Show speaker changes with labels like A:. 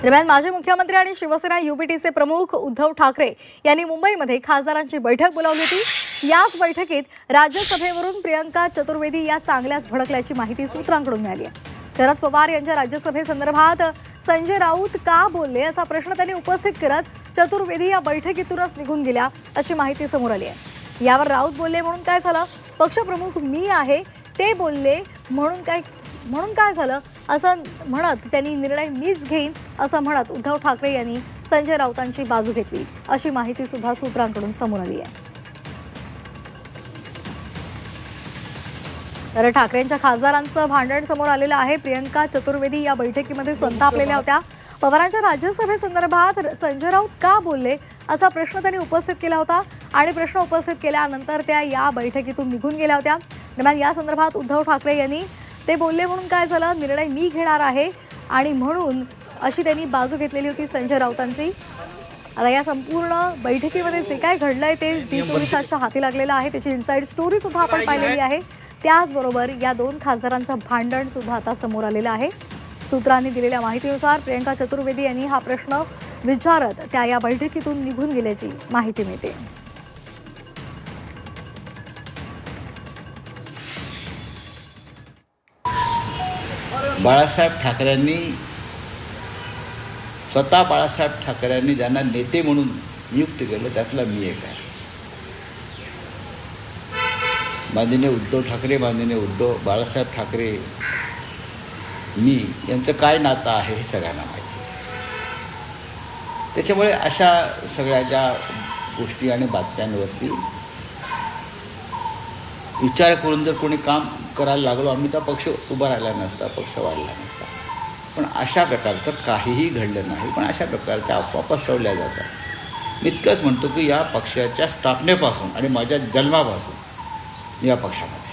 A: दरम्यान माजी मुख्यमंत्री आणि शिवसेना युबीटीचे प्रमुख उद्धव ठाकरे यांनी मुंबईमध्ये खासदारांची बैठक बोलावली होती। याच बैठकीत राज्यसभेवरून प्रियंका चतुर्वेदी या चांगल्याच भडकल्याची माहिती सूत्रांकडून मिळाली आहे। शरद पवार यांच्या राज्यसभेसंदर्भात संजय राऊत का बोलले असा प्रश्न त्यांनी उपस्थित करत चतुर्वेदी या बैठकीतूनच निघून गेल्या अशी माहिती समोर आली आहे। यावर राऊत बोलले म्हणून काय झालं, पक्षप्रमुख मी आहे ते बोलले म्हणून काय झालं असं म्हणत त्यांनी निर्णय मीच घेईन असं म्हणत उद्धव ठाकरे यांनी संजय राऊतांची बाजू घेतली अशी माहिती सुद्धा सूत्रांकडून समोर आली आहे। तर ठाकरेंच्या खासदारांचं भांडण समोर आलेलं आहे। प्रियंका चतुर्वेदी या बैठकीमध्ये संतापलेल्या होत्या। पवारांच्या राज्यसभेसंदर्भात संजय राऊत का बोलले असा प्रश्न त्यांनी उपस्थित केला होता आणि प्रश्न उपस्थित केल्यानंतर त्या या बैठकीतून निघून गेल्या होत्या। दरम्यान या संदर्भात उद्धव ठाकरे यांनी ते बोलले म्हणून काय झालं, निर्णय मी घेणार आहे आणि म्हणून अशी त्यांनी बाजू घेतलेली होती संजय राऊतांची। आता या संपूर्ण बैठकीमध्ये जे काय घडलंय ते झी24 तासच्या हाती लागलेलं आहे, त्याची इनसाइड स्टोरी सुद्धा आपण पाहिलेली आहे। त्याचबरोबर या दोन खासदारांचं भांडण सुद्धा आता समोर आलेलं आहे। सूत्रांनी दिलेल्या माहितीनुसार प्रियंका चतुर्वेदी यांनी हा प्रश्न विचारत त्या या बैठकीतून निघून गेल्याची माहिती मिळते।
B: बाळासाहेब ठाकरेंनी स्वतः बाळासाहेब ठाकरेंनी ज्यांना नेते म्हणून नियुक्त केलं त्यातला मी एक आहे। माननीय उद्धव ठाकरे, माननीय बाळासाहेब ठाकरे मी यांचं काय नातं आहे हे सगळ्यांना माहिती आहे। त्याच्यामुळे अशा सगळ्या ज्या गोष्टी आणि बातम्यांवरती विचार करून जर कोणी काम करायला लागलो आम्ही तर पक्ष उभा राहिला नसता, पक्ष वाढला नसता। पण अशा प्रकारचं काहीही घडलं नाही, पण अशा प्रकारच्या अफवा पसरवल्या जातात। मी इतकंच म्हणतो की या पक्षाच्या स्थापनेपासून आणि माझ्या जन्मापासून या पक्षामध्ये